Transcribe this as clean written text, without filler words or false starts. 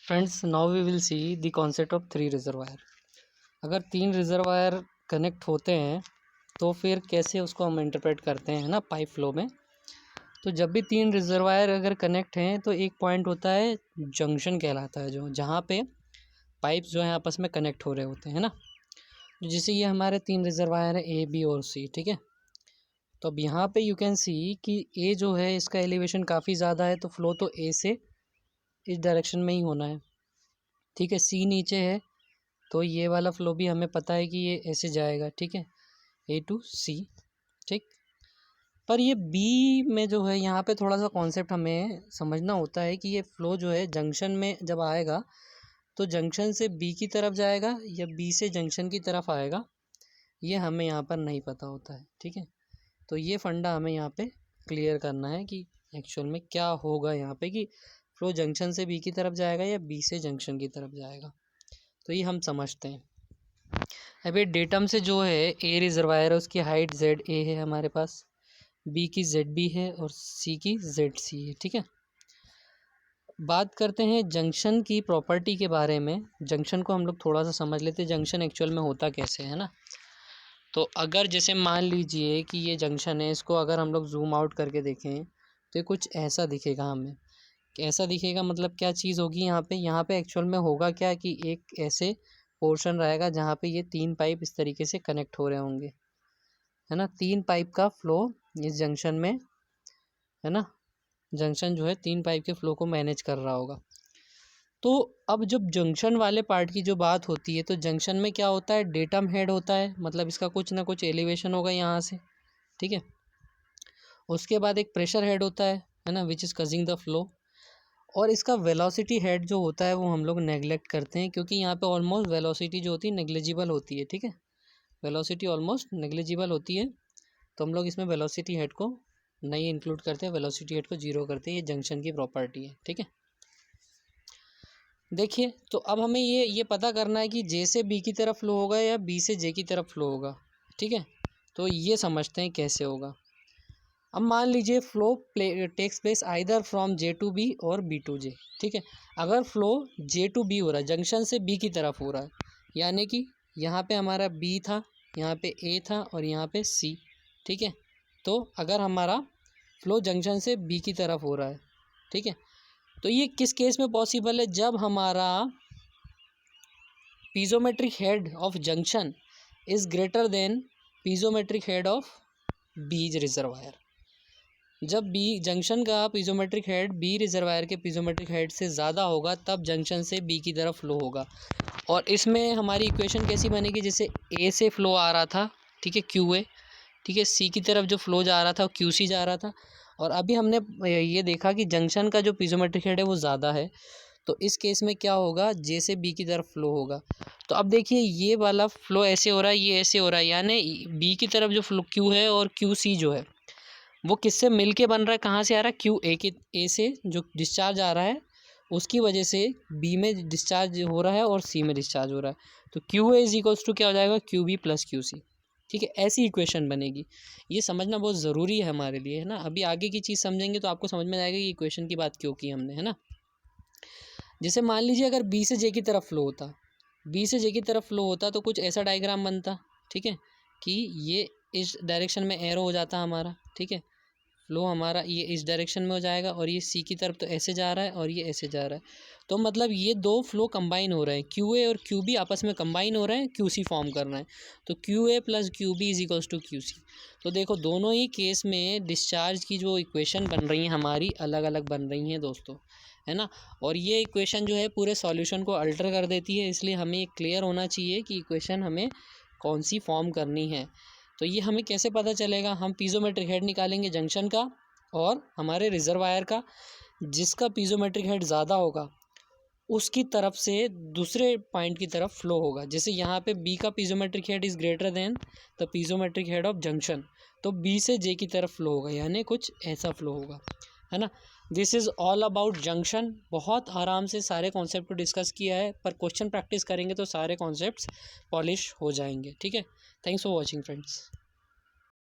Friends, now we will see the concept of 3 reservoir. अगर 3 reservoir connect होते हैं तो फिर कैसे उसको हम इंटरप्रेट करते हैं ना पाइप फ्लो में। तो जब भी 3 रिजर्वायर अगर कनेक्ट हैं तो एक पॉइंट होता है जंक्शन कहलाता है, जो जहाँ पे पाइप्स जो है आपस में कनेक्ट हो रहे होते हैं ना। जैसे ये हमारे 3 रिजर्वायर है ए बी और सी, ठीक है। तो अब यहाँ पे यू कैन सी कि ए जो है इसका एलिवेशन काफ़ी ज़्यादा है, तो फ्लो तो ए से इस डायरेक्शन में ही होना है, ठीक है। सी नीचे है तो ये वाला फ्लो भी हमें पता है कि ये ऐसे जाएगा, ठीक है, ए टू सी, ठीक। पर ये बी में जो है यहाँ पे थोड़ा सा कॉन्सेप्ट हमें समझना होता है कि ये फ्लो जो है जंक्शन में जब आएगा तो जंक्शन से बी की तरफ जाएगा या बी से जंक्शन की तरफ आएगा, ये हमें यहाँ पर नहीं पता होता है, ठीक है। तो ये फंडा हमें यहाँ पे क्लियर करना है कि एक्चुअल में क्या होगा यहाँ पे, कि फ्लो जंक्शन से बी की तरफ जाएगा या बी से जंक्शन की तरफ जाएगा। तो ये हम समझते हैं। अभी डेटम से जो है ए रिजर्वायर है उसकी हाइट जेड ए है हमारे पास, बी की जेड बी है और सी की जेड सी है, ठीक है। बात करते हैं जंक्शन की प्रॉपर्टी के बारे में। जंक्शन को हम लोग थोड़ा सा समझ लेते हैं, जंक्शन एक्चुअल में होता कैसे है ना। तो अगर जैसे मान लीजिए कि ये जंक्शन है, इसको अगर हम लोग जूम आउट करके देखें तो ये कुछ ऐसा दिखेगा हमें। ऐसा दिखेगा मतलब क्या चीज़ होगी यहाँ पे एक्चुअल में होगा क्या कि एक ऐसे पोर्शन रहेगा जहाँ पे ये 3 पाइप इस तरीके से कनेक्ट हो रहे होंगे, है ना। 3 पाइप का फ्लो इस जंक्शन में, है ना। जंक्शन जो है 3 पाइप के फ्लो को मैनेज कर रहा होगा। तो अब जब जंक्शन वाले पार्ट की जो बात होती है तो जंक्शन में क्या होता है, डेटम हेड होता है, मतलब इसका कुछ ना कुछ एलिवेशन होगा यहाँ से, ठीक है। उसके बाद एक प्रेशर हेड होता है ना, which is causing the flow. और इसका वेलोसिटी हेड जो होता है वो हम लोग नेगलेक्ट करते हैं, क्योंकि यहाँ पे ऑलमोस्ट वेलोसिटी जो होती है नेग्लिजिबल होती है, ठीक है। वेलोसिटी ऑलमोस्ट नेग्लिजिबल होती है, तो हम लोग इसमें वेलोसिटी हेड को नहीं इंक्लूड करते हैं, वेलोसिटी हेड को जीरो करते हैं। ये जंक्शन की प्रॉपर्टी है, ठीक है। देखिए, तो अब हमें ये पता करना है कि जे से बी की तरफ फ्लो होगा या बी से जे की तरफ फ्लो होगा, ठीक है। तो ये समझते हैं कैसे होगा। अब मान लीजिए flow takes place either from J to B और बी टू जे, ठीक है। अगर फ्लो जे टू बी हो रहा है, जंक्शन से बी की तरफ हो रहा है, यानी कि यहाँ पे हमारा बी था, यहाँ पे ए था और यहाँ पे सी, ठीक है। तो अगर हमारा फ्लो जंक्शन से बी की तरफ हो रहा है, ठीक है, तो ये किस केस में पॉसिबल है, जब हमारा piezometric head of junction is greater than piezometric head of B reservoir. जब बी जंक्शन का पीजोमेट्रिक हेड बी रिजर्वायर के पीजोमेट्रिक हेड से ज़्यादा होगा तब जंक्शन से बी की तरफ फ्लो होगा। और इसमें हमारी इक्वेशन कैसी बनेगी, जैसे ए से फ्लो आ रहा था, ठीक है, क्यू ए, ठीक है, सी की तरफ जो फ्लो जा रहा था क्यू सी जा रहा था। और अभी हमने ये देखा कि जंक्शन का जो पीजोमेट्रिक हेड है वो ज़्यादा है, तो इस केस में क्या होगा, जे से बी की तरफ फ्लो होगा। तो अब देखिए ये वाला फ्लो ऐसे हो रहा है, ये ऐसे हो रहा है, यानी बी की तरफ जो फ्लो क्यू है और क्यू सी जो है वो किससे मिल के बन रहा है, कहाँ से आ रहा है, क्यू ए से जो डिस्चार्ज आ रहा है उसकी वजह से बी में डिस्चार्ज हो रहा है और सी में डिस्चार्ज हो रहा है। तो Q A is equals to क्या हो जाएगा, Q B plus Q C, ठीक है। ऐसी इक्वेशन बनेगी। ये समझना बहुत ज़रूरी है हमारे लिए, है ना। अभी आगे की चीज़ समझेंगे तो आपको समझ में आएगा कि इक्वेशन की बात क्यों की हमने, है ना। जैसे मान लीजिए अगर बी से जे की तरफ फ्लो होता, बी से जे की तरफ फ्लो होता तो कुछ ऐसा डायग्राम बनता, ठीक है, कि ये इस डायरेक्शन में एरो हो जाता हमारा, ठीक है। फ्लो हमारा ये इस डायरेक्शन में हो जाएगा और ये सी की तरफ तो ऐसे जा रहा है और ये ऐसे जा रहा है। तो मतलब ये दो फ्लो कंबाइन हो रहे हैं, क्यू ए और क्यू बी आपस में कंबाइन हो रहे हैं, क्यू सी फॉर्म कर रहे हैं। तो Q A plus Q B is equals to Q C. तो देखो दोनों ही केस में डिस्चार्ज की जो इक्वेशन बन रही हैं हमारी अलग अलग बन रही हैं दोस्तों, है ना। और ये इक्वेशन जो है पूरे सॉल्यूशन को अल्टर कर देती है, इसलिए हमें ये क्लियर होना चाहिए कि इक्वेशन हमें कौन सी फॉर्म करनी है। तो ये हमें कैसे पता चलेगा, हम पीजोमेट्रिक हेड निकालेंगे जंक्शन का और हमारे रिजर्वायर का, जिसका पीजोमेट्रिक हेड ज़्यादा होगा उसकी तरफ से दूसरे पॉइंट की तरफ फ्लो होगा। जैसे यहाँ पे बी का piezometric head is greater then the पीजोमेट्रिक head of junction, तो बी से जे की तरफ फ्लो होगा, यानी कुछ ऐसा फ्लो होगा, है ना। This is all about junction. बहुत आराम से सारे कॉन्सेप्ट को डिस्कस किया है, पर क्वेश्चन प्रैक्टिस करेंगे तो सारे कॉन्सेप्ट्स पॉलिश हो जाएंगे, ठीक है। Thanks for watching friends.